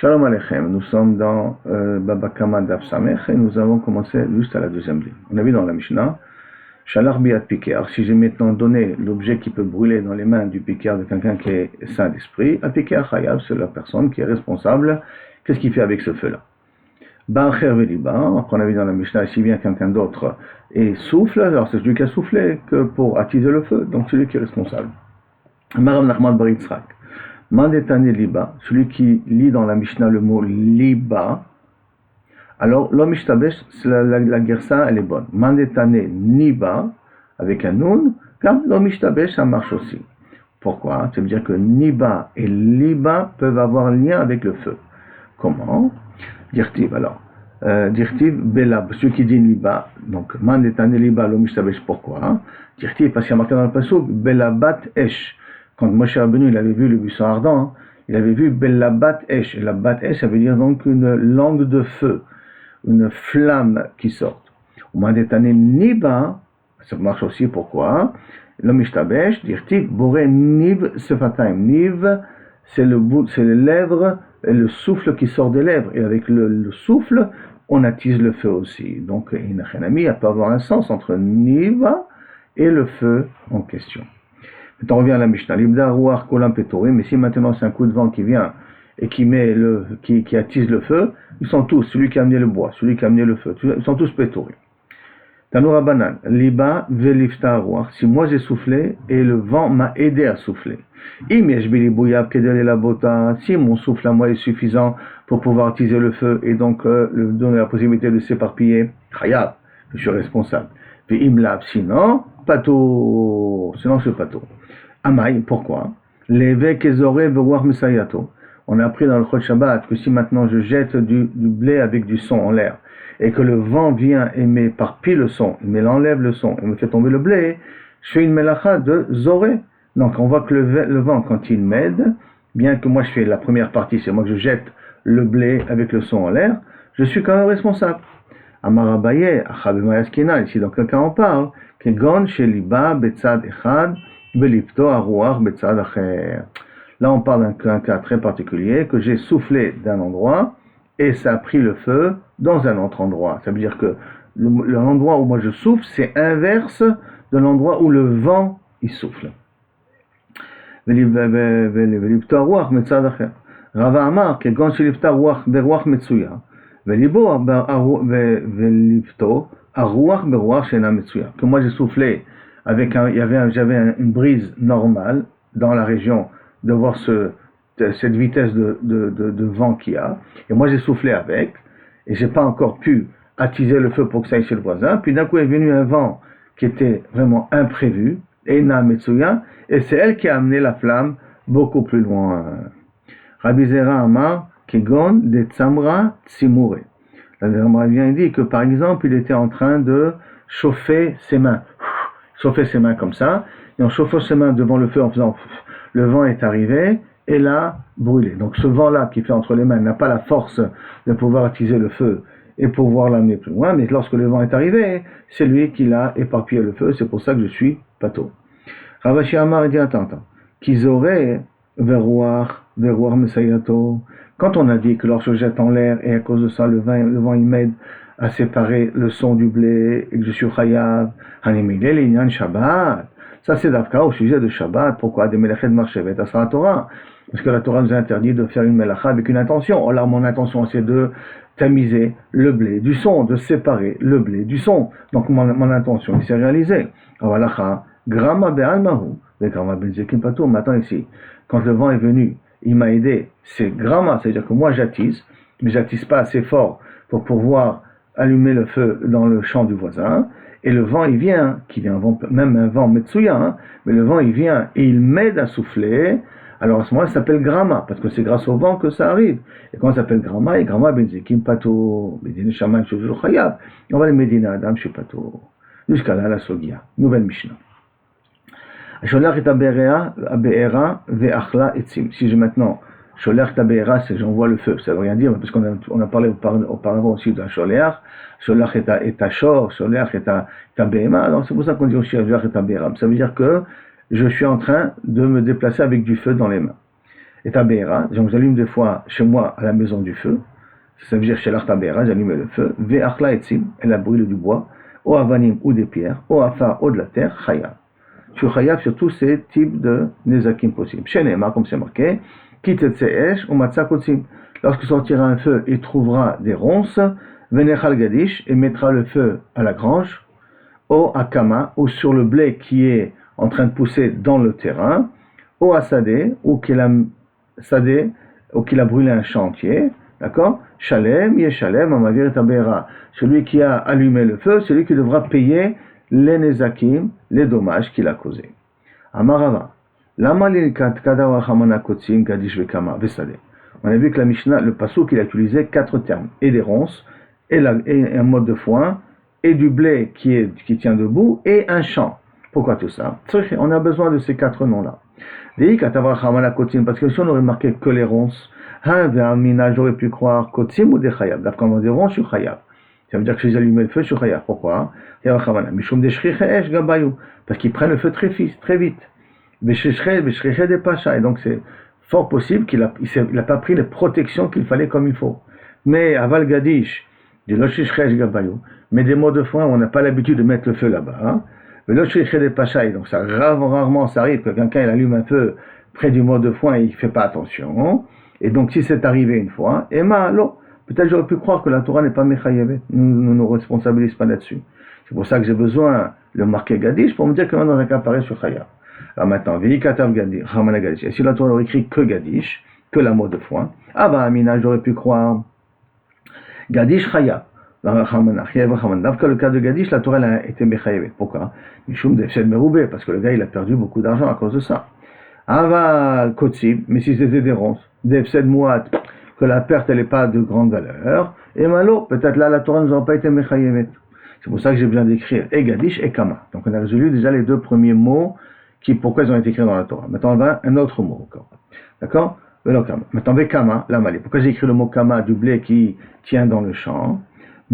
Shalom Aleichem, nous sommes dans Baba Kama Daf Samech et nous avons commencé juste à la deuxième ligne. On a vu dans la Mishnah, Shalach Biat Piker. Alors si j'ai maintenant donné l'objet qui peut brûler dans les mains du piqueur de quelqu'un qui est saint d'esprit, à Piker Chayav, c'est la personne qui est responsable. Qu'est-ce qu'il fait avec ce feu-là? Ba'acher Veliba, après on a vu dans la Mishnah, si vient quelqu'un d'autre et souffle, alors c'est celui qui a soufflé que pour attiser le feu, donc celui qui est responsable. Maram Nachman Bar Yitzhak. Mandetane liba, celui qui lit dans la Mishnah le mot liba, alors l'homme ishtabesh, la gersa elle est bonne. Mandetane niba, avec un nun, comme l'homme ishtabesh ça marche aussi. Pourquoi? Ça veut dire que niba et liba peuvent avoir un lien avec le feu. Comment? Dirtiv alors. Dirtiv belab, celui qui dit liba, donc mandetane liba, l'homme ishtabesh, pourquoi? Dirtiv, parce qu'il y a marqué dans le pasuk, belabat esh. Quand Moshe Rabbeinu il avait vu le buisson ardent, il avait vu Bellabat Esh. Et la bat Esh, ça veut dire donc une langue de feu, une flamme qui sort. Au moins des années Niba, ça marche aussi pourquoi? L'homme ishtabesh, dirtiv, boré niv sefataim. Niv, c'est le bout, c'est les lèvres, et le souffle qui sort des lèvres. Et avec le souffle, on attise le feu aussi. Donc, il peut avoir un sens entre Niva et le feu en question. On revient à la Mishnah. Libda ruach kolam petorim. Mais si maintenant c'est un coup de vent qui vient et qui attise le feu, ils sont tous, celui qui a amené le bois, celui qui a amené le feu, ils sont tous petorim. Tanoura banan. Liba velifta ruach. Si moi j'ai soufflé et le vent m'a aidé à souffler. Si mon souffle à moi est suffisant pour pouvoir attiser le feu et donc lui donner la possibilité de s'éparpiller, chayab, je suis responsable. Sinon, pato, sinon je suis pato. Amaï, pourquoi? On a appris dans le Chod Shabbat que si maintenant je jette du blé avec du son en l'air et que le vent vient et m'éparpille le son, il m'enlève le son et me fait tomber le blé, je fais une melacha de zoré. Donc on voit que le vent, quand il m'aide, bien que moi je fais la première partie, c'est moi que je jette le blé avec le son en l'air, je suis quand même responsable. Amarabaye, Achabemayaskenan, ici dans quelqu'un en parle, Kegon Sheliba Betzad Echad. Là, on parle d'un cas très particulier, que j'ai soufflé d'un endroit et ça a pris le feu dans un autre endroit. Ça veut dire que l'endroit où moi je souffle, c'est inverse de l'endroit où le vent il souffle. Rava Amar, que quand shilifta ruach beruach metsuya, velibo velifto aruach beruach shena metsuya. Que moi j'ai soufflé j'avais une brise normale dans la région de voir cette vitesse de vent qu'il y a, et moi j'ai soufflé avec, et j'ai pas encore pu attiser le feu pour que ça aille chez le voisin, puis d'un coup est venu un vent qui était vraiment imprévu, Eina Metsuya, et c'est elle qui a amené la flamme beaucoup plus loin. Rabbi Zera Amar, Kegon de Tsamra Tsimure. La Zera vient dit que par exemple, il était en train de chauffer ses mains comme ça, et en chauffant ses mains devant le feu en faisant le vent est arrivé et l'a brûlé. Donc ce vent-là qui fait entre les mains n'a pas la force de pouvoir attiser le feu et pouvoir l'amener plus loin, mais lorsque le vent est arrivé, c'est lui qui l'a éparpillé le feu, c'est pour ça que je suis pato. Ravashi Amar dit attends, qu'ils auraient verouach mesayato. Quand on a dit que lorsque je jette en l'air et à cause de ça le vent il m'aide à séparer le son du blé et que je suis chayav, hanimile l'inyan Shabbat. Ça c'est d'Afka au sujet de Shabbat. Pourquoi? Des melachet marchevet asra Torah. Parce que la Torah nous a interdit de faire une melacha avec une intention. Alors mon intention c'est de tamiser le blé du son, de séparer le blé du son. Donc mon intention il s'est réalisée. Avalacha grama be'almahu ve grama benzekim pato. Maintenant ici, quand le vent est venu, il m'a aidé. C'est grama, c'est-à-dire que moi j'attise, mais j'attise pas assez fort pour pouvoir allumer le feu dans le champ du voisin, et le vent il vient, qui vient même un vent Metsuya, mais le vent il vient et il m'aide à souffler, alors à ce moment-là ça s'appelle Grama, parce que c'est grâce au vent que ça arrive. Et quand ça s'appelle Grama, et Grama benzekim pato, Medina Shaman Shujur Chayav, on va le Medina Adam Shepato. Jusqu'à là la Sogia, nouvelle Mishnah. Sholach et Abeera ve'achla etzim. Si j'ai maintenant Sholach Tabeera, c'est j'envoie le feu. Ça ne veut rien dire, parce qu'on a parlé auparavant aussi d'un Sholach. Sholach et Ashor, Sholach et Behema. Donc c'est pour ça qu'on dit aussi Sholach et Tabeera. Ça veut dire que je suis en train de me déplacer avec du feu dans les mains. et Tabera, donc j'allume des fois chez moi à la maison du feu, ça veut dire chez l'Artabera, j'allume le feu, Ve'achla etzim, elle a brûlé du bois, ou avanim ou des pierres, ou afar ou de la terre, chayav. Je suis chayav sur tous ces types de nezakim possibles. Chez Neymar, comme c'est marqué, kitetseesh ou matzah kotzim. Lorsque sortira un feu, il trouvera des ronces, venechal gadish, et mettra le feu à la grange, au akama, ou sur le blé qui est en train de pousser dans le terrain, au asadé, ou qu'il a sadé, ou qu'il a brûlé un chantier, d'accord? Shalem, yeshalem, amavir tabera. Celui qui a allumé le feu, celui qui devra payer les nezakim, les dommages qu'il a causés. Amarava. Lama lilkat kadawa chamana kotsim gadish vekama vesade. On a vu que la Mishnah, le passouk, il a utilisé 4 termes. Et des ronces, et un mode de foin, et du blé qui tient debout, et un champ. Pourquoi tout ça? On a besoin de ces 4 noms-là. Parce que si on aurait marqué que les ronces, j'aurais pu croire Kotsim ou des Chayav. D'après quand on dit ronces, je suis Chayav. Ça veut dire que si j'allume le feu, je suis Chayav. Pourquoi? Parce qu'ils prennent le feu très vite. Et donc c'est fort possible qu'il n'a pas pris les protections qu'il fallait comme il faut. Mais Aval Gadish, mais des mots de foin, on n'a pas l'habitude de mettre le feu là-bas. Hein? Donc ça rarement ça arrive que quelqu'un il allume un feu près du mot de foin et il ne fait pas attention. Et donc si c'est arrivé une fois, peut-être j'aurais pu croire que la Torah n'est pas mechayevet. Nous ne nous responsabilisons pas là-dessus. C'est pour ça que j'ai besoin de le marquer Gadish pour me dire que dans un cas pareil sur Chayav. Alors maintenant, et si la Torah aurait écrit que Gadish, que la mot de foin, Amina, j'aurais pu croire Gadish Chayav. Dans le cas de Gadish, la Torah a été mechayevet. Pourquoi? Parce que le gars il a perdu beaucoup d'argent à cause de ça. Aval Kotsib, mais si c'était des ronces, Defsed Mouat, que la perte elle n'est pas de grande valeur, et malo, peut-être là la Torah ne nous aura pas été mechayevet. C'est pour ça que j'ai besoin d'écrire et Gadish et Kama. Donc on a résolu déjà les 2 premiers mots pourquoi ils ont été écrits dans la Torah. Maintenant on va un autre mot encore. D'accord? Maintenant Kama, la Mali. Pourquoi j'ai écrit le mot Kama du blé qui tient dans le champ?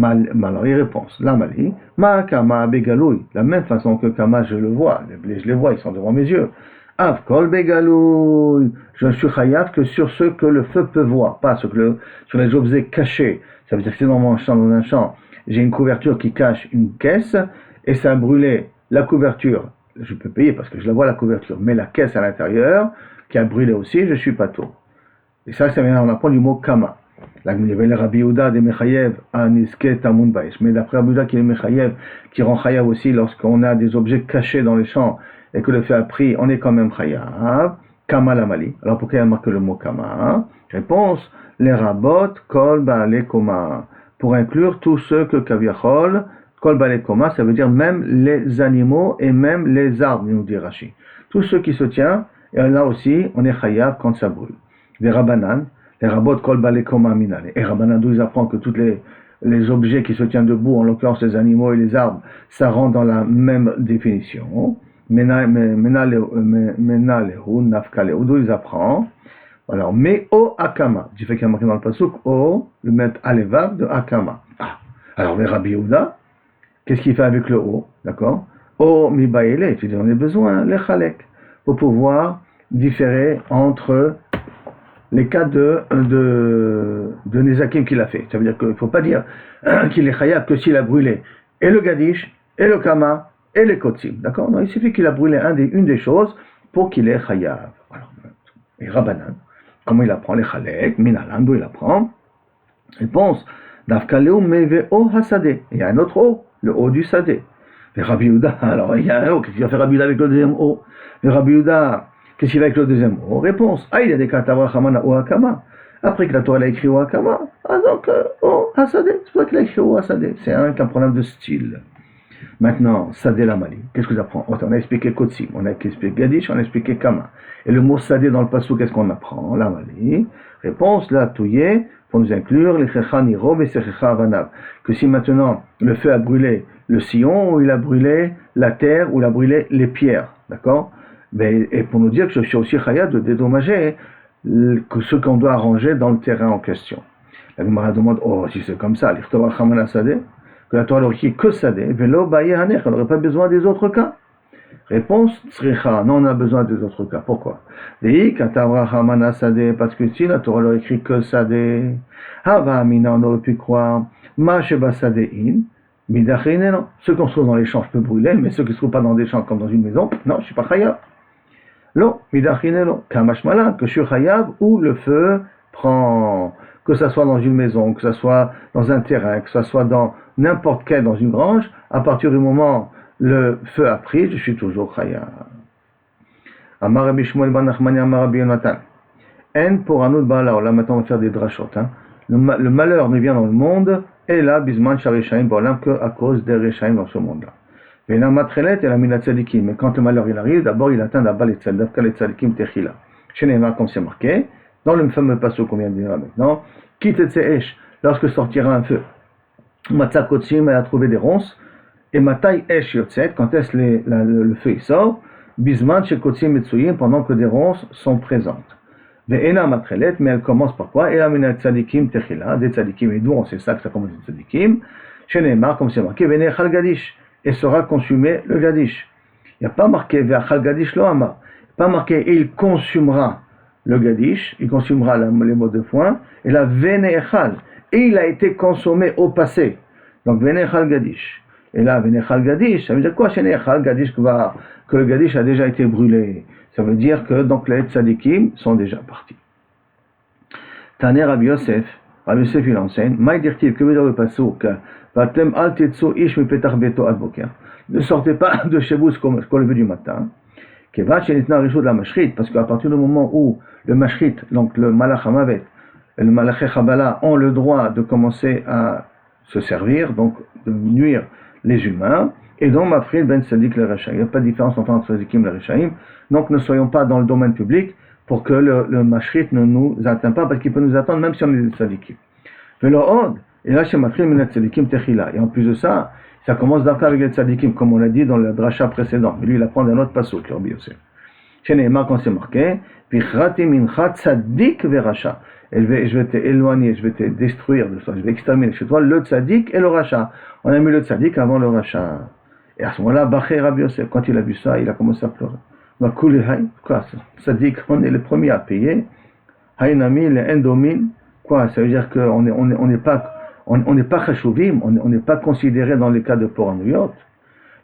Alors il répond, la Mali, Ma Kama Begaloui, la même façon que Kama je le vois, les blés je les vois, ils sont devant mes yeux. Av Kol Begaloui, je suis chayav que sur ceux que le feu peut voir, pas sur les objets cachés. Ça veut dire que c'est dans un champ, j'ai une couverture qui cache une caisse, et ça a brûlé la couverture, je peux payer parce que je la vois la couverture, mais la caisse à l'intérieur, qui a brûlé aussi, je suis pas tôt. Et ça vient, on apprend du mot Kama. Là, il y avait le Rabbi Yehuda des Mechayev à Niske Tamun Baesh. Mais d'après Rabbi Yehuda qui est Mechayev, qui rend Chayav aussi lorsqu'on a des objets cachés dans les champs et que le feu a pris, on est quand même Chayav. Kama la Mali. Alors pourquoi il y a marqué le mot Kama? Réponse, les Rabot, Kol Baale Koma. Pour inclure tous ceux que Kaviachol, Kol Baale Koma, ça veut dire même les animaux et même les arbres, nous dit Rashi. Tous ceux qui se tiennent, et là aussi, on est Chayav quand ça brûle. Les Rabbanan, les Rabot Kol Baale Koma Minale. Et Rabbanan, d'où ils apprennent que tous les objets qui se tiennent debout, en l'occurrence les animaux et les arbres, ça rentre dans la même définition. Menalehu, Nafkalehu, d'où ils apprennent. Alors, mais o Akama. Du fait qu'il y a marqué dans le pasuk, o, le mettre alevav de Akama. Alors, le Rabbi Yehuda, qu'est-ce qu'il fait avec le o? D'accord? O mi baile, tu dis, on a besoin, les chalek, pour pouvoir différer entre les cas de Nezakim qu'il a fait. Ça veut dire qu'il ne faut pas dire qu'il est chayav que s'il a brûlé et le Gadish, et le Kama, et les Kotsim. D'accord? Non, il suffit qu'il a brûlé une des choses pour qu'il est chayav. Alors, et Rabbanan, comment il apprend les chalek? Minalan, d'où il apprend? Réponse, Dafkaleu meveo hasadeh. Il y a un autre O, le O du sadeh. Et Rabbi Yehuda, alors il y a un O, qu'est-ce qu'il va faire Rabbi Yehuda avec le deuxième O? Et Rabbi Yehuda, qu'est-ce qu'il fait avec le deuxième O? Réponse, il y a des katavra chamana O Akama. Après que la Torah a écrit O Akama, donc O Hasadeh, c'est pour ça qu'il a écrit O Hasadeh. C'est un problème de style. Maintenant, Sadeh la Mali, qu'est-ce que j'apprends? On a expliqué Kotsim, on a expliqué Gadish, on a expliqué Kama. Et le mot Sadeh dans le passou, qu'est-ce qu'on apprend? La Mali. Réponse, la Touye, pour nous inclure, les Checha Nirov et Sechecha Avanav. Que si maintenant le feu a brûlé le sillon, ou il a brûlé la terre, ou il a brûlé les pierres, d'accord? Et pour nous dire que je suis aussi chayav de dédommager que ce qu'on doit arranger dans le terrain en question. La Gemara demande, si c'est comme ça, que la Torah n'aurait que sadeh, velo baye haner, qu'on n'aurait pas besoin des autres cas. Réponse, tsricha, non, on a besoin des autres cas. Pourquoi? Parce que si la Torah leur écrit que sadeh, hava amina, on aurait pu croire, ma sheba sadehin, midachin, non. Ceux qu'on se trouve dans les champs, je peux brûler, mais ceux qui se trouvent pas dans des champs comme dans une maison, non, je suis pas chayav. Non, midachin, non. Kamashmala, que je suis chayav, où le feu prend, que ça soit dans une maison, que ça soit dans un terrain, que ça soit dans n'importe quel, dans une grange, à partir du moment le feu a pris, je suis toujours chayav. Amar Rabbi Shmuel ben Nachmani, Amar Rabbi Yonatan. En pour Anud Ba'ala Olam, maintenant on va faire des drashot. Le malheur ne vient dans le monde, et là, Bisman Sharishaim Ba'olam, qu'à cause des Rishaim dans ce monde-là. Vena Matrelet et la Mina Tzadikim. Mais quand le malheur il arrive, d'abord il atteint d'abord les Tzadikim Techila. Chez Neymar, comme c'est marqué, dans le fameux passage qu'on vient de dire là maintenant, Quitte Tseesh, lorsque sortira un feu. Matzah Kotsim, elle a trouvé des ronces, et Matai Esh Yotzet, quand est-ce le feu il sort, Bisman Shekotsim Metsuyim, pendant que des ronces sont présentes. Ve'ena Matrelet, mais elle commence par quoi? Et la Mina Tzadikim Techila, des Tzadikim, et d'où on sait ça que ça commence des Tzadikim, chez Neymar, comme c'est marqué, Venechal Gadish, et sera consumé le Gadish. Il n'y a pas marqué Ve'achal Gadish lo Amar, pas marqué et il consumera le Gadish, il consumera les mots de foin, et la Venechal, et il a été consommé au passé. Donc Venechal Gadish. Et là, Venechal Gadish, ça veut dire quoi chez Venechal Gadish que le Gadish a déjà été brûlé? Ça veut dire que donc les tzadikim sont déjà partis. Taner Rabbi Yosef il enseigne, Maïdirtiv, que veut dire le pasuk? Vatem al tetsu ish mi petach beto ad boker. Ne sortez pas de chez vous jusqu'au lever du matin. Kevat shenitna rishut la mashrit, parce qu'à partir du moment où le mashrit, donc le malach hamavet, et le malach chabala ont le droit de commencer à se servir, donc de nuire les humains, et donc mafrid ben tzadik le rechaim. Il n'y a pas de différence entre tzadikim et le rechaim. Donc ne soyons pas dans le domaine public pour que le mashrit ne nous atteint pas, parce qu'il peut nous attendre même si on est des tzadikim. Et là chez mafrid ben tzadikim techila. Et en plus de ça, ça commence d'arriver avec les tzadikim, comme on l'a dit dans le dracha précédent. Mais lui, il apprend d'un autre pasuk, le Rabbi Yosef. Chez Neymar, quand c'est marqué, Pichrati mincha tzadik veracha. Et je vais t'éloigner, je vais te détruire de toi, je vais exterminer chez toi le tzadik et le racha. On a mis le tzadik avant le racha. Et à ce moment-là, Baché Rabbi Yosef, quand il a vu ça, il a commencé à pleurer. Quoi ça? Tzadik, on est le premier à payer. Haïnami, les endomin. Quoi? Ça veut dire qu'on n'est pas chashuvim, on n'est pas considéré dans les cas de poranuyot.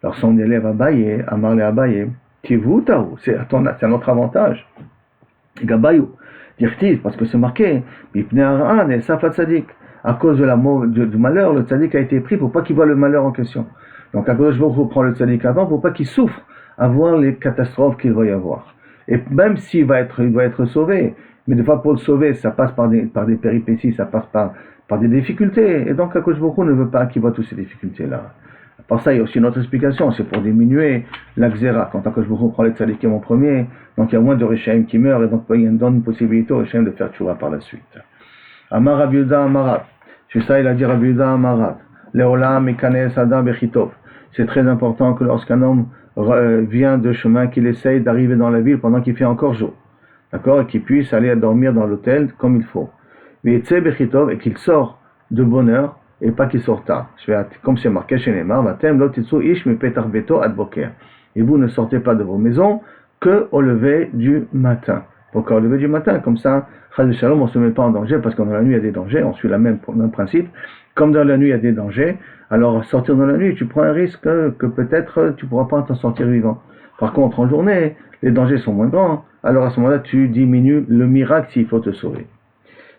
Alors son élève Abaye, Amarle Abaye, Tivu Taou, c'est un autre avantage. Gabayou. Dirtiv, parce que c'est marqué, à cause du malheur, le tzaddik a été pris pour pas qu'il voit le malheur en question. Donc, à cause de vous prend le tzaddik avant pour pas qu'il souffre à voir les catastrophes qu'il va y avoir. Et même s'il va être sauvé, mais des fois pour le sauver, ça passe par des péripéties, ça passe par des difficultés. Et donc, à cause de vous ne veut pas qu'il voit toutes ces difficultés-là. Par ça, il y a aussi une autre explication, c'est pour diminuer la xéra. Quand Akash Baruch Hu prend les tzadikim en premier, donc il y a moins de Rishaim qui meurent, et donc il donne une possibilité aux Rishaim de faire tchouva par la suite. Amar Rabbi Yehuda Amarav, c'est ça il a dit Rabbi Yehuda Amarav, Leolam Mekanes Adam Bechitov. C'est très important que lorsqu'un homme vient de chemin, qu'il essaye d'arriver dans la ville pendant qu'il fait encore jour, d'accord, et qu'il puisse aller dormir dans l'hôtel comme il faut. Et qu'il sort de bonne heure, et pas qu'il sorte tard. Comme c'est marqué chez Neymar, et vous ne sortez pas de vos maisons que au lever du matin. Pourquoi au lever du matin? Comme ça, on ne se met pas en danger, parce que dans la nuit il y a des dangers, on suit le même principe. Comme dans la nuit il y a des dangers, alors sortir dans la nuit, tu prends un risque que peut-être tu ne pourras pas t'en sortir vivant. Par contre, en journée, les dangers sont moins grands, alors à ce moment-là, tu diminues le miracle s'il faut te sauver.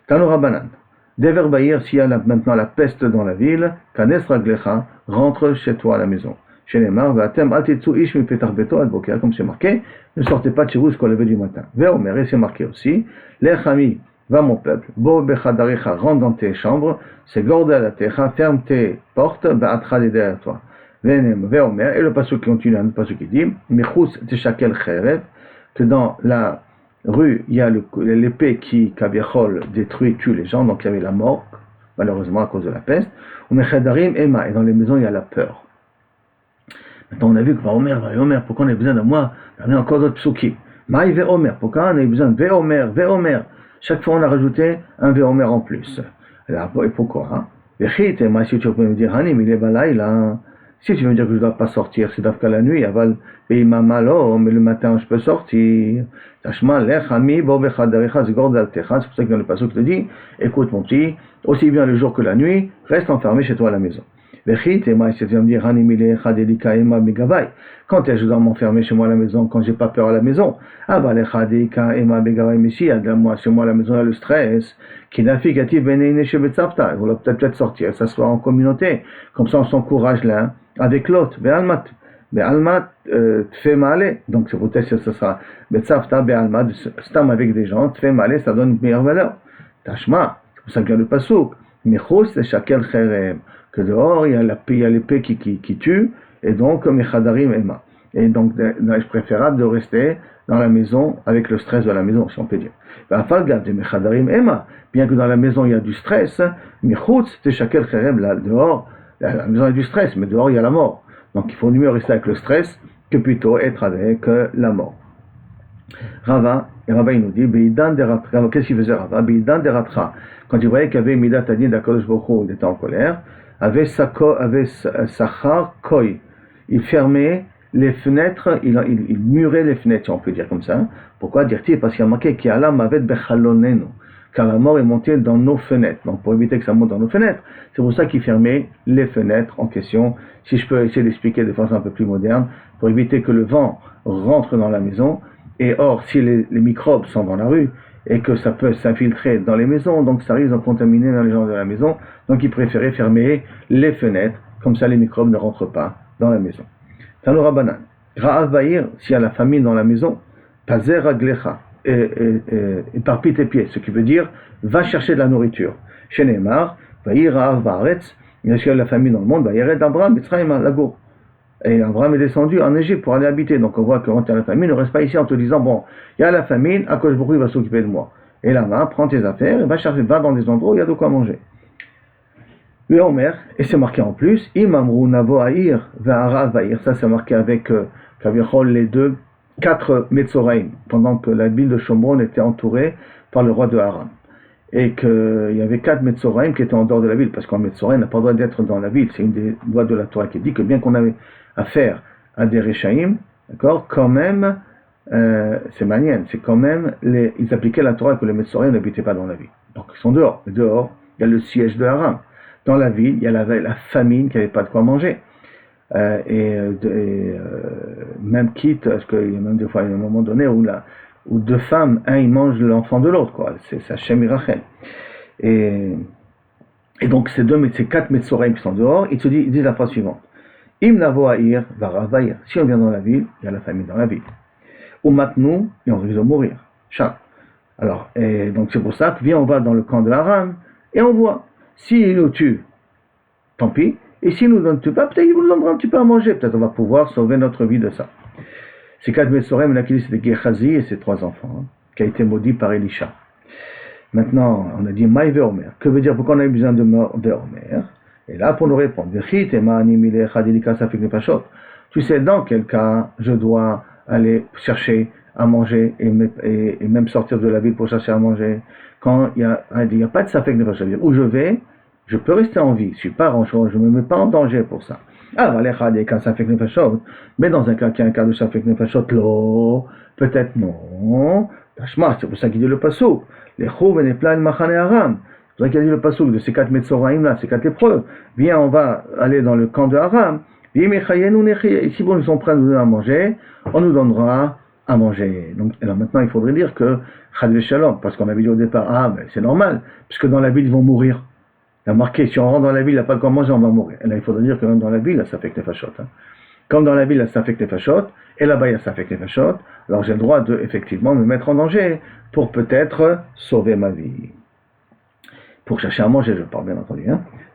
Tanora Banan. Dever Bahir, s'il y a maintenant la peste dans la ville, Kanes Raglecha, rentre chez toi à la maison. Chez les Mar, Vatem Altetsu Ish mi Petar Beto ad Boker, comme c'est marqué, ne sortez pas de chez vous jusqu'au lever du matin. Veomer, et c'est marqué aussi, Lechami, va mon peuple, Bo Bechadarecha, rentre dans tes chambres, c'est Gorda la Techa, ferme tes portes, Baatra derrière toi. Veomer, et le passage qui continue, le passage qui dit, Mechus Teshakel Cherev, que dans la rue, il y a l'épée qui, Kaviachol, tue les gens, donc il y avait la mort, malheureusement à cause de la peste. Et dans les maisons, il y a la peur. Maintenant, on a vu que Vaomer, pourquoi on a besoin de moi? On a encore d'autres psukim. Maï Veomer, pourquoi on a besoin de Veomer? Chaque fois, on a rajouté un Veomer en plus. Alors, et pourquoi? Vechit, et moi, si tu peux me dire, Hanim, il est balaï là. Si tu veux me dire que je ne dois pas sortir, c'est qu'à la nuit, aval, mais le matin je peux sortir. C'est pour ça que dans le passage te dit, écoute mon petit, aussi bien le jour que la nuit, reste enfermé chez toi à la maison. Quand est-ce que je dois m'enfermer chez moi à la maison quand j'ai pas peur à la maison? Ah bah ici, il y a de moi, chez moi à la maison, il y a le stress. Qui n'a fait qu'à il va peut-être sortir, s'asseoir en communauté. Comme ça on s'encourage l'un avec l'autre. Be'almat tfe male, donc c'est peut-être que ce sera betzavta be'almat, stam avec des gens, tfe male, ça donne une meilleure valeur. Tashma, c'est pour ça qu'il y a le pasouk. Mechous c'est shakel cherem, que dehors il y a l'épée qui tue, et donc mechadarim ema. Et donc il est préférable de rester dans la maison avec le stress de la maison, si on peut dire. Bien que dans la maison il y a du stress, mechous c'est shakel cherem, là dehors, la maison a du stress, mais dehors il y a la mort. Donc il faut mieux rester avec le stress que plutôt être avec la mort. Rava il nous dit, qu'est-ce qu'il faisait Rava? Quand il voyait qu'il y avait Midat Adin d'Akadosh Baruch Hu, il était en colère, avait Sachar Koi. Il fermait les fenêtres, il murait les fenêtres, si on peut dire comme ça. Pourquoi dire-t-il? Parce qu'il y a marqué qu'il y a là Mavet Bechalonenu, car la mort est montée dans nos fenêtres. Donc pour éviter que ça monte dans nos fenêtres, c'est pour ça qu'il fermait les fenêtres en question. Si je peux essayer d'expliquer de façon un peu plus moderne, pour éviter que le vent rentre dans la maison, et or si les microbes sont dans la rue, et que ça peut s'infiltrer dans les maisons, donc ça risque de contaminer dans les gens de la maison, donc il préférait fermer les fenêtres, comme ça les microbes ne rentrent pas dans la maison. Tanoura Banan, Ra'av Ba'ir, s'il y a la famine dans la maison, Pazer Aglecha, éparpille tes pieds, ce qui veut dire, va chercher de la nourriture. Chez Neymar, Ba'ir Ra'av Ba'aretz, il y a la famine dans le monde, Ba'yered Abraham, Mitzrayim, Lago. Et Abraham est descendu en Égypte pour aller habiter. Donc on voit que quand il y a la famine, ne reste pas ici en te disant, bon, il y a la famine, Akadosh Baruch Hu va s'occuper de moi. Et là-bas, prends tes affaires, et va chercher, va dans des endroits où il y a de quoi manger. Le Homer, et c'est marqué en plus, Imamru Navo Aïr, Ve'arav Aïr, ça c'est marqué avec les 4 Metzoraïm, pendant que la ville de Shomron était entourée par le roi de Haram. Et qu'il y avait 4 Metzoraïm qui étaient en dehors de la ville, parce qu'un Metzoraïm n'a pas le droit d'être dans la ville. C'est une des lois de la Torah qui dit que bien qu'on avait affaire à des Réchaïm, d'accord, quand même, c'est manienne, c'est quand même, ils appliquaient la Torah que les Metzoraïm n'habitaient pas dans la ville. Donc ils sont dehors. Et dehors, il y a le siège de Haram. Dans la ville, il y a la famine qui n'avait pas de quoi manger. Même quitte, parce qu'il y a même des fois, il y a un moment donné où deux femmes, un il mange l'enfant de l'autre, quoi. C'est Hashem Irachel. Et donc ces 4 Metzoraïm qui sont dehors, ils disent la phrase suivante. Im navo ha'ir v'arav ba'ir. Si on vient dans la ville, il y a la famine dans la ville. Ou matnou, et on risque de mourir. Chat. Alors, et donc c'est pour ça que viens, on va dans le camp de Haram, et on voit. S'il nous tue, tant pis. Et s'il nous donne pas, peut-être qu'il nous donnera un petit peu à manger. Peut-être on va pouvoir sauver notre vie de ça. Ces 4 Metzoraïm, on a dit c'était Gehazi et ses 3 enfants, qui a été maudit par Elisha. Maintenant, on a dit Maï Ve'omer. Que veut dire pourquoi on a eu besoin de Ve'omer? Et là, pour nous répondre, tu sais dans quel cas je dois aller chercher à manger et même sortir de la ville pour chercher à manger, quand il n'y a pas de safek nefashot, où je vais, je peux rester en vie, je ne me mets pas en danger pour ça. Mais dans un cas qui est un cas de safek nefashot, peut-être non. C'est pour ça qu'il dit le pasuk. Les chouv et plein de machane Aram. C'est pour ça qu'il a dit le pasuk de ces 4 Metzoraïm là, ces 4 épreuves. Viens, on va aller dans le camp de Aram. Et si bon, ils sont prêts à nous donner à manger, on nous donnera à manger. Donc, alors maintenant, il faudrait dire que Chad Shalom, parce qu'on avait dit au départ, mais c'est normal, puisque dans la ville, ils vont mourir. Il y a marqué, si on rentre dans la ville, il n'y a pas de quoi manger, on va mourir. Et là, il faudrait dire que même dans la ville, là, ça fait que les fachot. Comme dans la ville, là, ça fait que les fachot, et là-bas, il y a ça fait que les fachot, alors j'ai le droit de, effectivement, me mettre en danger pour peut-être sauver ma vie. Pour chercher à manger, je parle bien entendu.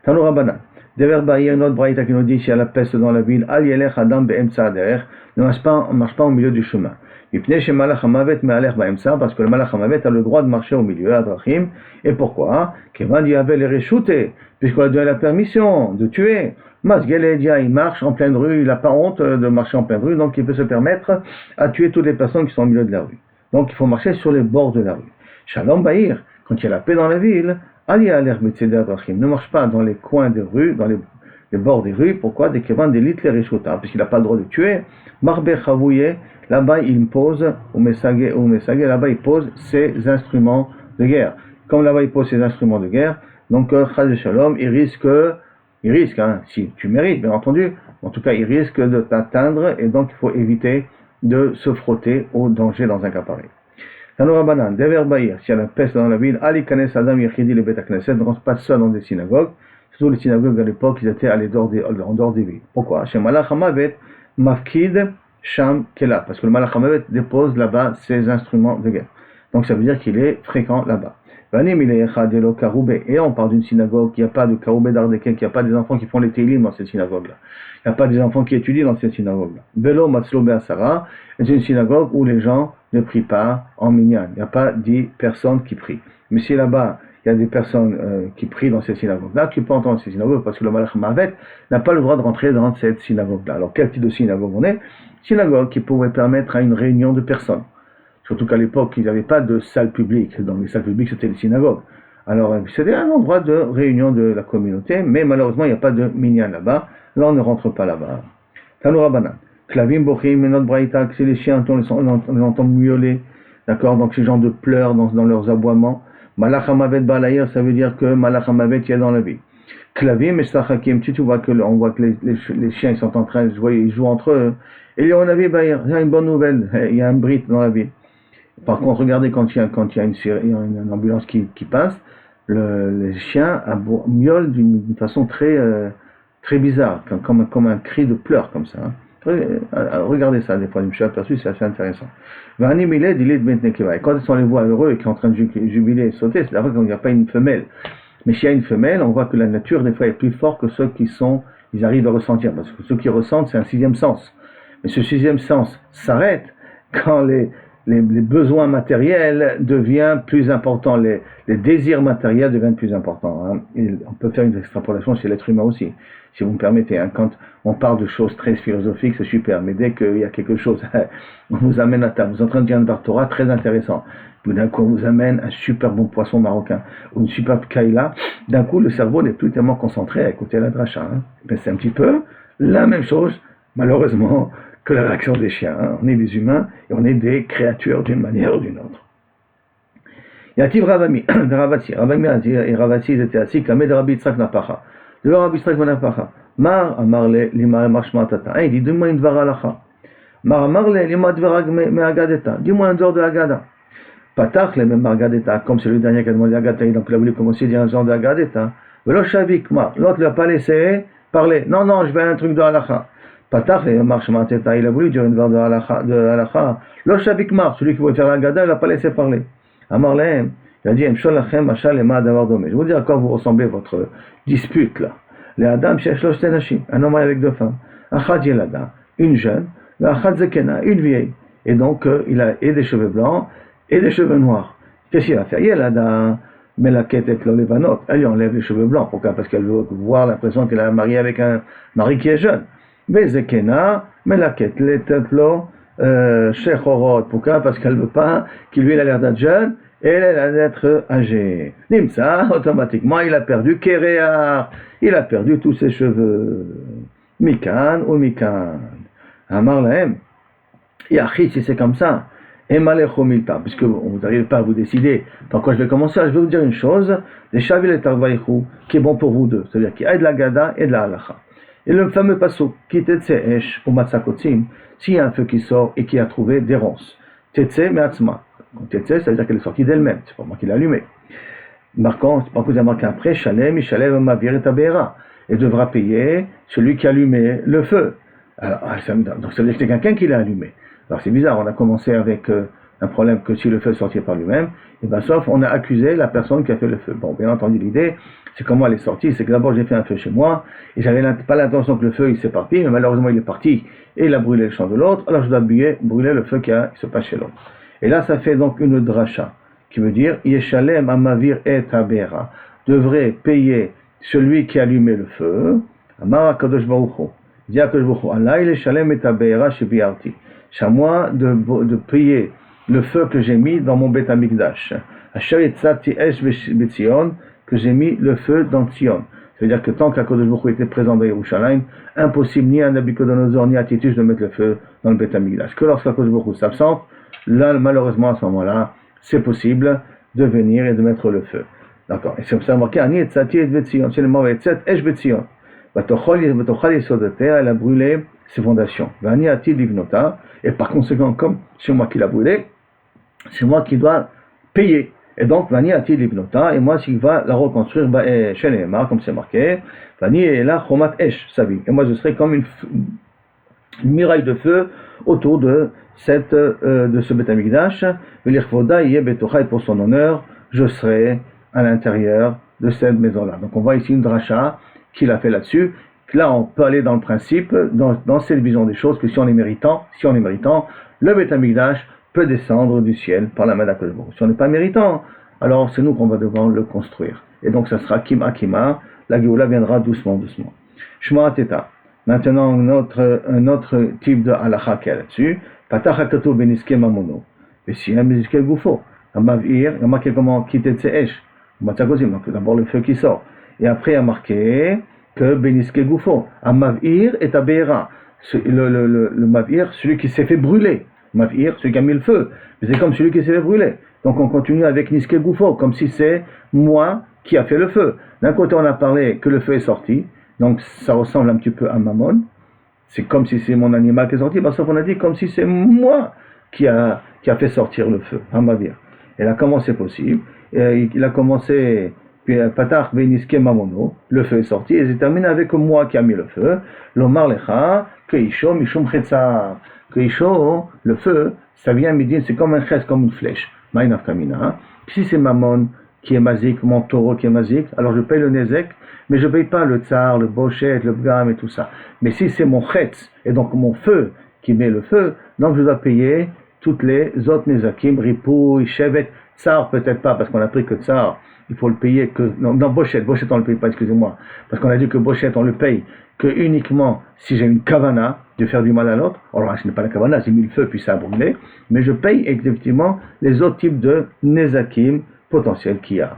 Tanoura Banan. Dever Baïr, une autre braïta qui nous dit, s'il y a la peste dans la ville, Al Yelech Adam Be'emtsa derrière, ne marche pas au milieu du chemin. Parce que le Malach Hamavet a le droit de marcher au milieu, à Drachim. Et pourquoi? Kevan Yavel et Reshuté, puisqu'on a donné la permission de tuer. Masgeledia, il marche en pleine rue, il n'a pas honte de marcher en pleine rue, donc il peut se permettre à tuer toutes les personnes qui sont au milieu de la rue. Donc il faut marcher sur les bords de la rue. Shalom Baïr, quand il y a la paix dans la ville, Ali Aler Betzeder Drachim, ne marche pas dans les coins des rues, dans les les bords des rues. Pourquoi? Des Kevan des litres les puisqu'il n'a pas le droit de tuer. Marbe Chavouye, là-bas il pose, ou Mesagé, là-bas il pose ses instruments de guerre. Comme là-bas il pose ses instruments de guerre, donc Chaz Shalom, il risque, hein, si tu mérites, bien entendu, en tout cas il risque de t'atteindre, et donc il faut éviter de se frotter au danger dans un cas pareil. Tanoura Banan, Dever Bahir, s'il y a la peste dans la ville, Ali Kanes Adam Yechidi le Bet Knesset, ne rentre pas seul dans des synagogues, surtout les synagogues à l'époque, ils étaient en dehors des villes. Pourquoi? Chez Malach Hamavet, Mafkid, Sham, Kela, parce que le Malach Hamavet dépose là-bas ses instruments de guerre. Donc ça veut dire qu'il est fréquent là-bas. Et on parle d'une synagogue, il n'y a pas de Karoubé d'Ardeken, il n'y a pas des enfants qui font les télim dans cette synagogue-là. Il n'y a pas des enfants qui étudient dans cette synagogue-là. Velo Matzlo Be'asara est une synagogue où les gens ne prient pas en minyan. Il n'y a pas 10 personnes qui prient. Mais si là-bas, il y a des personnes qui prient dans cette synagogue-là, tu peux entendre cette synagogue parce que le Malach Mavet n'a pas le droit de rentrer dans cette synagogue-là. Alors quel type de synagogue on est? Synagogue qui pourrait permettre à une réunion de personnes. Surtout qu'à l'époque, il n'y avait pas de salle publique. Dans les salles publiques, c'était les synagogues. Alors, c'était un endroit de réunion de la communauté, mais malheureusement, il n'y a pas de minyan là-bas. Là, on ne rentre pas là-bas. Tanoura Banan. Klavim Bochim, notre braïta, c'est les chiens, on les entend miauler. D'accord? Donc, ces gens de pleurs dans leurs aboiements. Malach Hamavet Balaïr, ça veut dire que Malach Hamavet y est dans la vie. Klavim et Sachakim, tu vois que on voit que les chiens, ils sont en train de jouer, ils jouent entre eux. Et il y a un avis, il y a une bonne nouvelle. Il y a un brit dans la ville. Par contre, regardez quand il y a une ambulance qui passe, les chiens miaulent d'une façon très bizarre, comme un cri de pleurs comme ça. Hein. Regardez ça, des fois, je me suis aperçu, c'est assez intéressant. Et quand on les voit heureux et qui sont en train de jubiler et sauter, c'est la fois qu'il n'y a pas une femelle. Mais s'il y a une femelle, on voit que la nature, des fois, est plus forte que ceux ils arrivent à ressentir. Parce que ceux qui ressentent, c'est un 6e sens. Mais ce 6e sens s'arrête quand les besoins matériels deviennent plus importants, les désirs matériels deviennent plus importants. Hein. On peut faire une extrapolation chez l'être humain aussi, si vous me permettez. Hein. Quand on parle de choses très philosophiques, c'est super, mais dès qu'il y a quelque chose, on vous amène à table, vous êtes en train de dire un Bartora très intéressant, puis d'un coup on vous amène un super bon poisson marocain, ou une superbe kaila, d'un coup le cerveau n'est plus tellement concentré à écouter la dracha. Hein. Ben, c'est un petit peu la même chose, malheureusement, que la réaction des chiens. Hein. On est des humains et on est des créatures d'une manière ou d'une autre. Yativ Ravami, Ravasi, et Ravasi, ils étaient assis, Kamé de Rabbi Yitzhak Napacha. De Rabbi Yitzhak Napacha. Mar Amarle, Lima Marshma Tata. Il dit, dis-moi une dvara lacha. Mar Amarle, Lima dvara me Agadeta. Dis-moi un genre de Agada. Patach, le même Agadeta, comme celui dernier qui a demandé Agada, donc il a voulu commencer à dire un genre de Agadeta. Velo Shavik, l'autre ne l'a pas laissé parler. Non, je veux un truc de halacha. Patach, il a voulu dire une verre de halacha. Lo shavik mar, celui qui voulait faire la gada, il n'a pas laissé parler. Amar lehem, il a dit, je vous dis à quoi vous ressemblez votre dispute là. Les adam, un homme avec 2 femmes. Achad yelada, une jeune, achad zekena, une vieille. Et donc, il a et des cheveux blancs et des cheveux noirs. Qu'est-ce qu'il va faire? Yelada, mais la quête est le levanot. Elle lui enlève les cheveux blancs. Pourquoi? Parce qu'elle veut voir l'impression qu'elle est mariée avec un mari qui est jeune. Bezekena, mais la quête l'etetlo shechorot. Pourquoi? Parce qu'elle ne veut pas qu'il lui ait l'air d'être jeune et elle a l'air d'être âgée. Nimsa, automatiquement, il a perdu Kéréa. Il a perdu tous ses cheveux. Mikan ou Mikan. Amar lahem. Yachi, si c'est comme ça. Emalecho milta. Puisque vous n'arrivez pas à vous décider par quoi je vais commencer, je vais vous dire une chose. Les shavil et tarvaïchou, qui est bon pour vous deux. C'est-à-dire qu'il y a de la gada et de la halacha. Et le fameux passo, qui tetseesh ou matzakotzim, s'il y a un feu qui sort et qui a trouvé des ronces. Tetse me'atzma. Tetse, ça veut dire qu'elle est sortie d'elle-même, c'est pas moi qui l'ai allumée. Par contre, il y a marqué après, Shalem, Ishalem, Mavir et Tabera. Et devra payer celui qui a allumé le feu. Alors, donc ça veut dire que c'est quelqu'un qui l'a allumé. Alors c'est bizarre, on a commencé avec un problème que si le feu sortait par lui-même, et bien sauf on a accusé la personne qui a fait le feu. Bon, bien entendu, l'idée, c'est comment elle est sortie, c'est que d'abord j'ai fait un feu chez moi, et j'avais pas l'intention que le feu il s'éparpille, mais malheureusement il est parti, et il a brûlé le champ de l'autre, alors je dois brûler le feu qui se passe chez l'autre. Et là ça fait donc une dracha, qui veut dire, Yeshalem amavir et tabera, devrait payer celui qui a allumé le feu, Amar Kadosh Baruch Hu, dit à Kadosh Baruch Hu, Allah il Yeshalem et tabera shebiarti. C'est à moi de payer le feu que j'ai mis dans mon Beth Amikdash. Que j'ai mis le feu dans Tzion. C'est-à-dire que tant qu'Akadosh Baruch Hu était présent dans Yerushalayim, impossible ni à Nabucodonosor ni à Titus de mettre le feu dans le Beth Amikdash. Que lorsqu'Akadosh Baruch Hu s'absente, là, malheureusement, à ce moment-là, c'est possible de venir et de mettre le feu. D'accord. Et c'est pour ça marqué, Ani et Tzati et Betzion, c'est le mot Etzet, Esh Betzion. Batochal Yesodatea, elle a brûlé ses fondations. Ani Ati Livnota, et par conséquent, comme c'est moi qui l'a brûlé, c'est moi qui dois payer. Et donc, Vani Ati Livnota, et moi, s'il va la reconstruire, chez les Neymar, comme c'est marqué, Vani et là, Chomat Esh, Savi. Et moi, je serai comme une muraille de feu autour de ce Beth Amikdash. V'lirvoda yeh betocha, et pour son honneur, je serai à l'intérieur de cette maison-là. Donc, on voit ici une dracha qu'il a fait là-dessus. Là, on peut aller dans le principe, dans cette vision des choses, que si on est méritant, le Beth Amikdash peut descendre du ciel par la main d'Akadosh Baruch Hu. Si on n'est pas méritant, alors c'est nous qu'on va devoir le construire. Et donc ça sera Kima Kima, la Géoula viendra doucement. Shema Teta. Maintenant un autre type de halakha qui est là-dessus. Patach hakato beniske mamono. Et si un beniske goufo. Un mavir, il y a marqué comment quitter tseesh. Donc d'abord le feu qui sort. Et après il y a marqué que beniske goufo. Un mavir est abéra. Le mavir, celui qui s'est fait brûler. Mavir, celui qui a mis le feu. Mais c'est comme celui qui s'est fait brûler. Donc on continue avec Niske Goufo, comme si c'est moi qui a fait le feu. D'un côté on a parlé que le feu est sorti, donc ça ressemble un petit peu à Mammon. C'est comme si c'est mon animal qui est sorti, sauf qu'on a dit comme si c'est moi qui a fait sortir le feu, à Mavir. Et là comment c'est possible? Il a commencé, puis Patach Beniske Mamono, le feu est sorti, et c'est terminé avec moi qui a mis le feu. L'Omar Lecha, que Isho, Mishum Chetza. Que Isho, le feu, ça vient me dire, c'est comme un chès, comme une flèche. Maïnaf Kamina. Si c'est Mammon qui est mazik, mon taureau qui est mazik, alors je paye le nezek, mais je ne paye pas le tsar, le bochet, le bgam et tout ça. Mais si c'est mon chetz, et donc mon feu qui met le feu, donc je dois payer toutes les autres nezakim, ripouille, chevet, tsar peut-être pas, parce qu'on a pris que tsar, il faut le payer que, non, bochet on ne le paye pas, excusez-moi, parce qu'on a dit que bochet on le paye que uniquement si j'ai une kavana de faire du mal à l'autre. Alors ce n'est pas la kavana, j'ai mis le feu puis ça a brûlé, mais je paye effectivement les autres types de nezakim potentiels qu'il y a.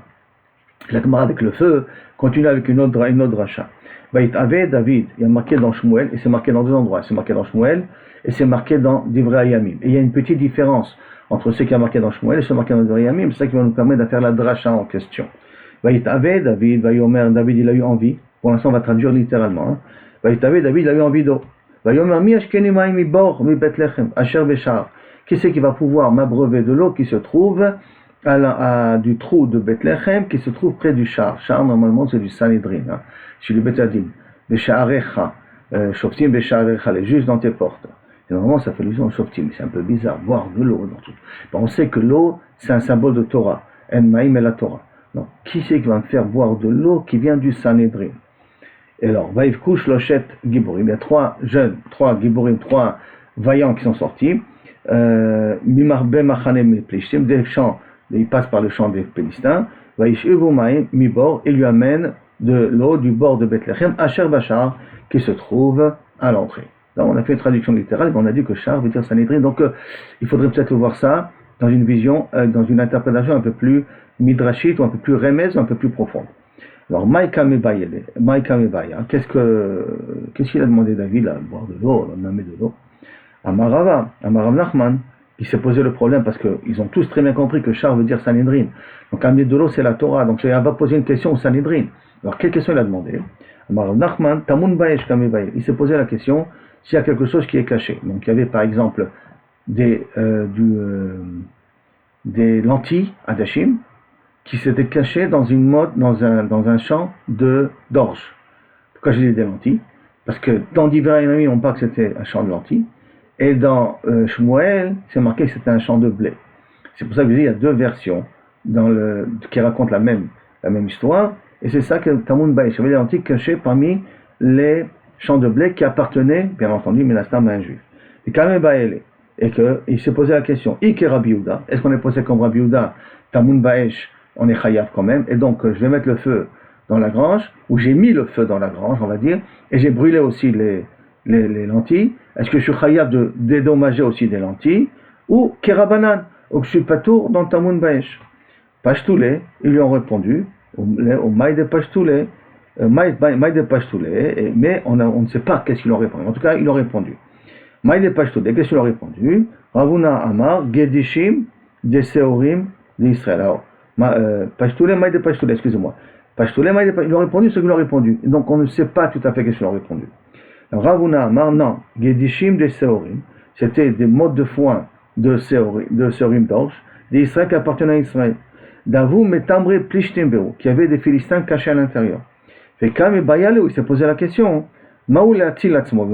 La Gemara avec le feu continue avec une autre rachat. David, il y a marqué dans Shmuel, et c'est marqué dans deux endroits, c'est marqué dans Shmuel, et c'est marqué dans Divrei Hayamim. Et il y a une petite différence entre ce qui est marqué dans Shmuel et ce qui est marqué dans Divrei Hayamim, c'est ça qui va nous permettre de faire la dracha en question. David, il a eu envie. Pour l'instant, on va traduire littéralement. David, il a eu envie d'eau. Qui c'est qui va pouvoir m'abreuver de l'eau qui se trouve du trou de Bethléem, qui se trouve près du char. Char, normalement, c'est du Sanhedrin. Chez le Betadin. Besharecha. Shoftim Besharecha, les juges dans tes portes. Et normalement, ça fait allusion au Shoftim. C'est un peu bizarre, boire de l'eau dans tout. On sait que l'eau, c'est un symbole de Torah. En Maïm et la Torah. Donc, qui c'est qui va me faire boire de l'eau qui vient du Sanhedrin? Et alors, Vaïvkouch, Lochet, Giborim. Il y a trois Giborim, trois vaillants qui sont sortis. Mimarbe Machanem Plishtim, des champs, il passe par le champ des Philistins. Vaïshuvumaim, Mibor, il lui amène de l'eau du bord de Bethléem, Asher Bachar, qui se trouve à l'entrée. Là, on a fait une traduction littérale, mais on a dit que Char veut dire Sanhedrin. Donc, il faudrait peut-être voir ça dans une vision, dans une interprétation un peu plus midrashite, ou un peu plus remez, un peu plus profonde. Alors, Maïka Mebaya, qu'est-ce qu'il a demandé David à boire de l'eau, à amener de l'eau? Amarav Nachman, qui s'est posé le problème parce qu'ils ont tous très bien compris que Char veut dire Sanhedrin. Donc, amener de l'eau, c'est la Torah. Donc, il va poser une question au Sanhedrin. Alors, quelle question il a demandé? Amarav Nachman, Tamun Baesh Kamebaye. Il s'est posé la question s'il y a quelque chose qui est caché. Donc, il y avait par exemple des lentilles, Adashim, qui s'étaient cachées dans dans un champ d'orge. Pourquoi je dis des lentilles? Parce que dans Divrei Hayamim, on parle que c'était un champ de lentilles, et dans Shmuel, c'est marqué que c'était un champ de blé. C'est pour ça que je dis il y a deux versions qui racontent la même histoire, et c'est ça que Tamun Baïch, il y avait des lentilles cachées parmi les champs de blé qui appartenaient, bien entendu, Mélastam à un juif. Et Kameh Baëlé, et qu'il s'est posé la question, Ike Rabbi Yehuda, est-ce qu'on est posé comme Rabbi Yehuda, Tamun Baëch, on est chayav quand même, et donc je vais mettre le feu dans la grange, ou j'ai mis le feu dans la grange, on va dire, et j'ai brûlé aussi les lentilles. Est-ce que je suis chayav de dédommager aussi des lentilles, ou kerabanan, ou que je suis patour dans Tamun Baesh? Pashtoulé, ils lui ont répondu, au maï de Pashtoulé, Maïde Pashtoulé, mais on ne sait pas qu'est-ce qu'ils ont répondu. En tout cas, ils ont répondu. Maïde Pashtoulé, qu'est-ce qu'ils ont répondu? Ravuna Amar, Gedishim, des Seorim, d'Israël. Alors, Pashtoulé, Maïde Pashtoulé, excusez-moi. Pashtoulé, Maïde Pashtoulé, ils ont répondu ce qu'ils ont répondu. Donc, on ne sait pas tout à fait qu'est-ce qu'ils ont répondu. Ravuna Amar, non, Gedishim, des Seorim, c'était des modes de foin de Seorim d'Orge, d'Israël qui appartenaient à Israël. D'avou Metambre Plishtimberu, qui avait des Philistins cachés à l'intérieur. Fait Kami Bayale, où il s'est posé la question, Maoulatil Atzmo,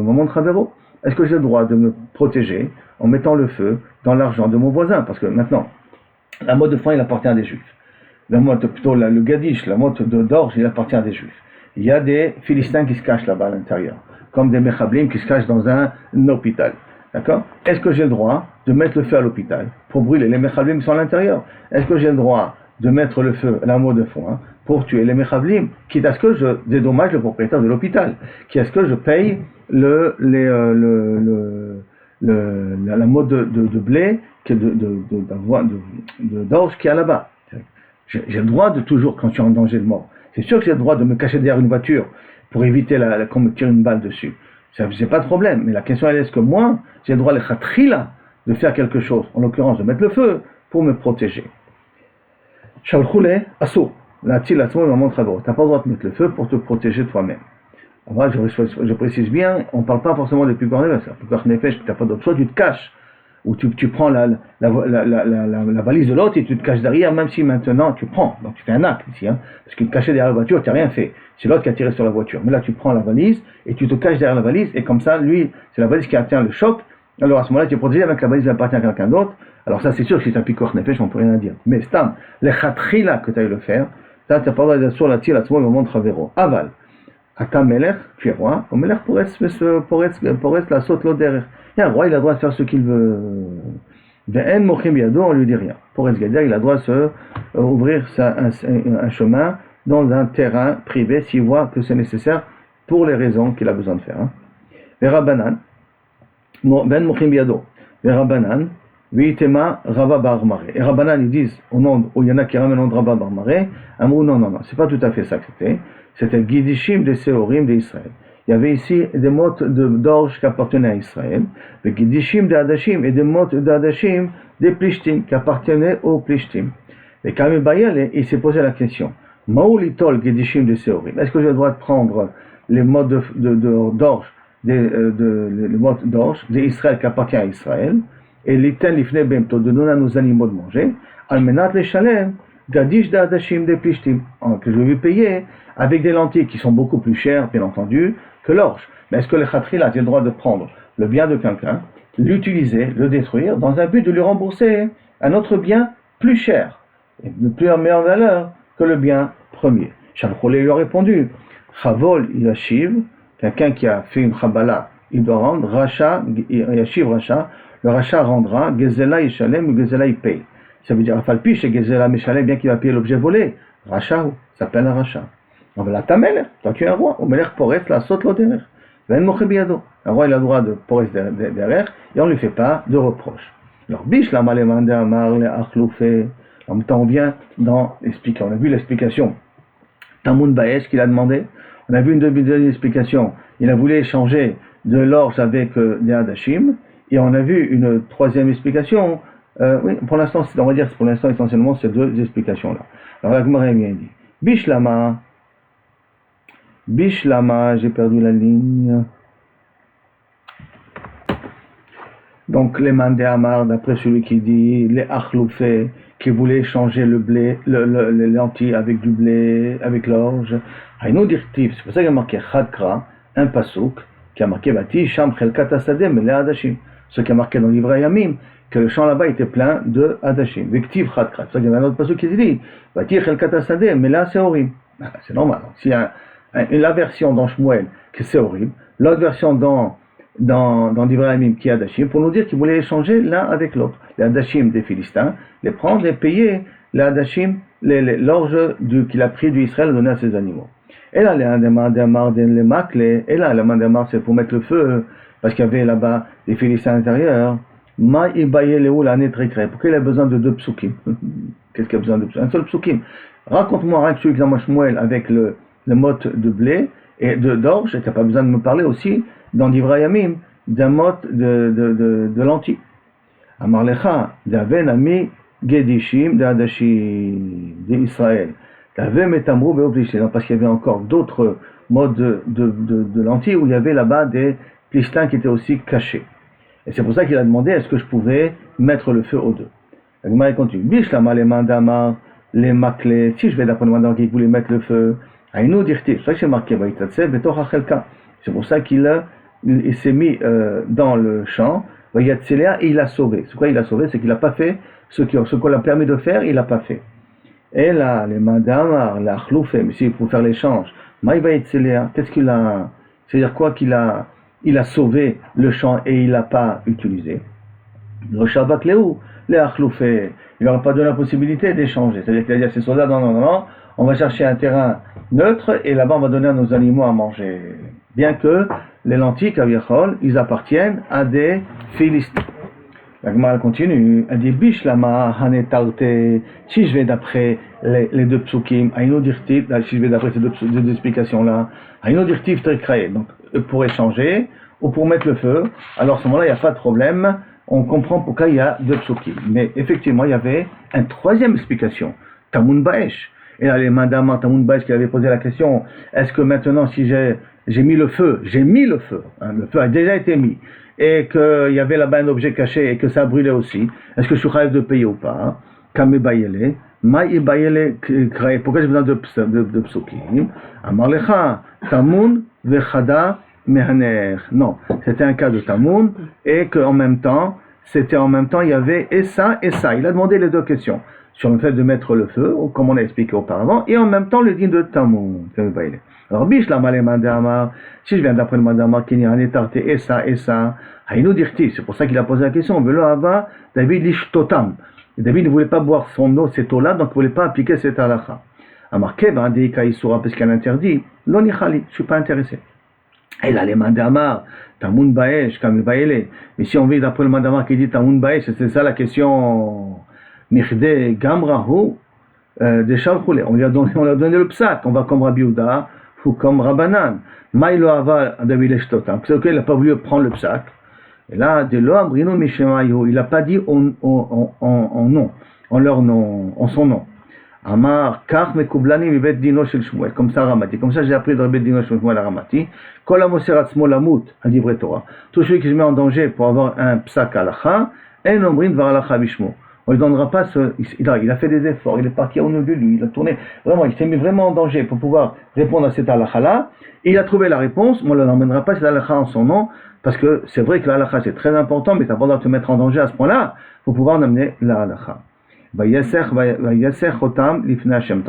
est-ce que j'ai le droit de me protéger en mettant le feu dans l'argent de mon voisin? Parce que maintenant, la mode de foin, il appartient à des juifs. La mode, plutôt le gadish, la mode d'orge, il appartient à des juifs. Il y a des Philistins qui se cachent là-bas à l'intérieur, comme des Mechablim qui se cachent dans un hôpital. D'accord? Est-ce que j'ai le droit de mettre le feu à l'hôpital pour brûler les Mechablim qui sont à l'intérieur? Est-ce que j'ai le droit de mettre le feu à la mode de foin pour tuer les Mechablim, quitte à ce que je dédommage le propriétaire de l'hôpital, quitte à ce que je paye la mode de blé, d'orge qui est là-bas? J'ai le droit de toujours, quand je suis en danger de mort, c'est sûr que j'ai le droit de me cacher derrière une voiture pour éviter qu'on me tire une balle dessus. C'est pas de problème, mais la question elle est, est-ce que moi, j'ai le droit, de faire quelque chose, en l'occurrence de mettre le feu, pour me protéger. Shalchoulé, asso, la til atzmo, il montre à vous. Tu n'as pas le droit de mettre le feu pour te protéger toi-même. Alors, je précise bien, on ne parle pas forcément de Picor Nefesh. Picor Nefesh, tu n'as pas d'autre choix, tu te caches. Ou tu prends la valise de l'autre et tu te caches derrière, même si maintenant tu prends. Donc tu fais un acte ici, parce que te cacher derrière la voiture, tu n'as rien fait. C'est l'autre qui a tiré sur la voiture. Mais là, tu prends la valise et tu te caches derrière la valise, et comme ça, lui, c'est la valise qui atteint le choc. Alors à ce moment-là, tu es protégé avec la valise qui appartient à quelqu'un d'autre. Alors ça, c'est sûr que si tu as un Picor Nefesh, on ne peut rien dire. Mais Stam, les khatrila que tu as eu le faire, ça, tu n'as pas le droit d'être sur la tire, à ce moment, il me montre à véro. Aval. Ata melech, tu es roi. Au melech pourrait la saute l'autre derrière. Et un roi, il a le droit de faire ce qu'il veut. Ve'en mochim yado, on lui dit rien. Pour Gader, il a le droit de se ouvrir un chemin dans un terrain privé s'il voit que c'est nécessaire pour les raisons qu'il a besoin de faire. Ve'rabanan, ben mochim yado. Ve'rabanan, ve'itema rava bar mare. Et Rabanan, ils disent, au nom, où il y en a qui ramènent au nom de Rava bar mare, Amrou, non, c'est pas tout à fait ça que c'était. C'était Gidishim des Seorim d'Israël. Il y avait ici des mottes d'orge qui appartenaient à Israël, des Gidishim des Hadashim et des mottes d'Hadashim des Plishtim qui appartenaient aux Plishtim. Et Kamil Bayal, il s'est posé la question, Maoulitol Gidishim des Seorim, est-ce que j'ai le droit de prendre les mottes d'orge, les mottes d'orge d'Israël qui appartiennent à Israël, et l'Iten l'ifne bemto, de donner à nos animaux de manger, almenat les chalem, Gadish des Hadashim des Plishtim, que je vais payer avec des lentilles qui sont beaucoup plus chères, bien entendu, que l'orge. Mais est-ce que le khatrila a le droit de prendre le bien de quelqu'un, l'utiliser, le détruire, dans un but de lui rembourser un autre bien plus cher, et de plus en meilleure valeur que le bien premier? Shalcholé lui a répondu, Chavol Yashiv, quelqu'un qui a fait une Chabala, il doit rendre, Racha, Yashiv Racha, le Racha rendra, Gezela Yishalem, ou Gezela Yipay. Ça veut dire, Afalpi, chez Gezela Mishalem, bien qu'il va payer l'objet volé, Racha, ça s'appelle un Racha. On va la tamelech, toi tu es un roi, au melech pores la saute l'eau derrière. Un roi il a le droit de pores derrière et on ne lui fait pas de reproche. Alors biche la malemande amar le achloufé. En même temps on vient dans l'explication. On a vu l'explication Tamoun Baesh qu'il a demandé. On a vu une deuxième explication. Il a voulu échanger de l'orge avec des Hadashim. Et on a vu une troisième explication. Oui, pour l'instant, on va dire pour l'instant essentiellement ces deux explications là. Alors la Gemara vient dit Bishlama. Bishlama, j'ai perdu la ligne. Donc les mandé amar, d'après celui qui dit les achloufé, qui voulait échanger le blé, les lentilles avec du blé, avec l'orge. Haïnou dirtiv, c'est pour ça qu'il y a marqué chadkra, un pasouk, qui a marqué bati sham chelkat asadem le hadashim. Ce qui a marqué dans le livre Yamim, que le champ là-bas était plein de hadashim. Vektiv chadkra. C'est pour ça qu'il y avait un autre pasouk qui dit bati chelkat asadem mais là c'est horrible. C'est normal. S'il y a la version dans Shmuel, que c'est horrible, l'autre version dans Divrayamim qui est Hadashim, pour nous dire qu'ils voulaient échanger l'un avec l'autre. Les Hadashim des Philistins, les prendre et payer les Hadashim, l'orge qu'il a pris d'Israël et donné à ses animaux. Et là, les makles, et là, la mandamar, c'est pour mettre le feu, parce qu'il y avait là-bas des Philistins à l'intérieur. Ma ibaye leou l'année très crée. Pourquoi il a besoin de 2 psukim? Qu'est-ce qu'il a besoin de psukim? Un seul psukim. Raconte-moi un celui qui est dans Shmuel avec le mot de blé et d'orge, et tu n'as pas besoin de me parler aussi, dans Divrayamim, d'un mot de lentilles. Amar lecha, d'aven ami gedishim d'adashim d'Israël. D'aven metamrou beoplishim. Parce qu'il y avait encore d'autres modes de lentilles où il y avait là-bas des plistins qui étaient aussi cachés. Et c'est pour ça qu'il a demandé est-ce que je pouvais mettre le feu aux deux. La Gemara continue. Bishlama les mandama, les maklé. Si je vais d'après le mandama qui voulait mettre le feu, aïnou dirti. C'est pour ça que c'est marqué Vaïtatse, betor hachelka. C'est pour ça qu'il s'est mis dans le champ. Vaïtatselea et il a sauvé. C'est quoi il a sauvé? C'est qu'il n'a pas fait ce qu'on l'a permis de faire, il n'a pas fait. Et là, les mandama, la khloufé, mais s'il faut faire l'échange, maï Vaïtatselea, qu'est-ce qu'il a? C'est-à-dire quoi qu'il a? Il a sauvé le champ et il l'a pas utilisé. Le Shabbat Léou, les Achloufé, il n'aura pas donné la possibilité d'échanger. C'est-à-dire qu'il a dit à ses soldats, non, on va chercher un terrain neutre et là-bas on va donner à nos animaux à manger. Bien que les lentilles, Kaviachol, ils appartiennent à des Philistins. La Gemara continue, elle dit Bishlama Hanetarte, si je vais d'après les deux psukim, Aïno Dirtiv, si je vais d'après ces deux explications-là, Aïno Dirtiv Trekrae, donc pour échanger ou pour mettre le feu, alors à ce moment-là il n'y a pas de problème, on comprend pourquoi il y a deux psukim. Mais effectivement il y avait une troisième explication, Tamun Baesh. Et là les mandamans Tamun Baesh qui avaient posé la question, est-ce que maintenant si j'ai mis le feu, hein, le feu a déjà été mis, et qu'il y avait là-bas un objet caché et que ça brûlait aussi, est-ce que je suis capable de payer ou pas? Kame bayele, maï bayele krae. Pourquoi j'ai besoin de psukim? Amar lecha, tamun vechada mehaner. Non, c'était un cas de tamun et qu'en même temps, il y avait et ça. Il a demandé les deux questions sur le fait de mettre le feu, comme on a expliqué auparavant, et en même temps le din de tamun. Kame bayele. Alors, bish la malé mandama, si je viens d'après le mandama, qui n'y a rien étarté, et ça, haïnou dirti, c'est pour ça qu'il a posé la question, velo ava, David lishtotam. David ne voulait pas boire son eau, cette eau-là, donc il ne voulait pas appliquer cette halakha. A marqué, deika isura, parce qu'il a interdit, l'oni khali, je ne suis pas intéressé. Et là, les mandama, tamun baesh, kam baele. Mais si on vit d'après le mandama qui dit tamun baesh, c'est ça la question, mirde gamrahu, de shalchoule. On lui a donné le psak, on va comme Rabbi Uda, ou comme Rabbanan, Maïlo Ava David Eshtotam, c'est qu'il n'a pas voulu prendre le psak. Et là, de l'homme, Brino Mishemayo, il n'a pas dit en nom, en leur nom, en son nom. Amar, Kach Mekoublani, Vivet Dino Shel Shmuel, comme ça Ramati. Comme ça, j'ai appris de Vivet Dino Shel Shmuel à Ramati. Kol Amoserat Smolamut, a dit vrai Torah. Tout celui qui se met en danger pour avoir un psak alacha, en omrin var alacha bishmo. On ne lui donnera pas il a fait des efforts, il est parti au nom de lui, il a tourné, vraiment, il s'est mis vraiment en danger pour pouvoir répondre à cette halakha-là, et il a trouvé la réponse, mais on ne l'emmènera pas cette halakha en son nom, parce que c'est vrai que la halakha c'est très important, mais tu n'as pas le droit de te mettre en danger à ce point-là, pour pouvoir en amener la halakha. Vayaser chotam lifnei Hashem.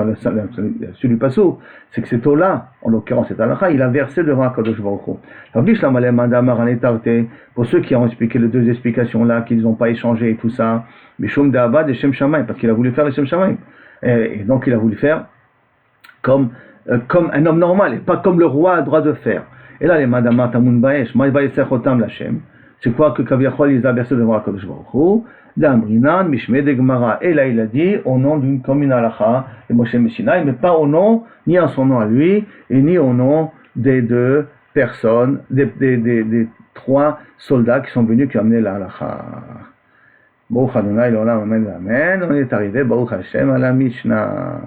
Celui du passou, c'est que cette eau-là, en l'occurrence cette halakha, il a versé devant Akadosh Baruch Hu. Pour ceux qui ont expliqué les deux explications-là, qu'ils n'ont pas échangé et tout ça, Mishum Da'abad et Shem Shamayim, parce qu'il a voulu faire les Shem Shamayim. Et donc il a voulu faire comme un homme normal, et pas comme le roi a droit de faire. Et là, les Madama Tamun Baesh, Vayaser chotam l'Hashem. C'est quoi que Kaviachol il a versé devant Akadosh Baruch Hu? D'Amrinan, Mishme de Gemara. Et là, il a dit au nom d'une commune halakha, et Moshe Messinaï, mais pas au nom, ni en son nom à lui, et ni au nom des deux personnes, des trois soldats qui sont venus, qui ont amené la halakha. Baruch Adonai, l'olam, amen, amen. On est arrivé, Baruch Hashem, à la Mishnah.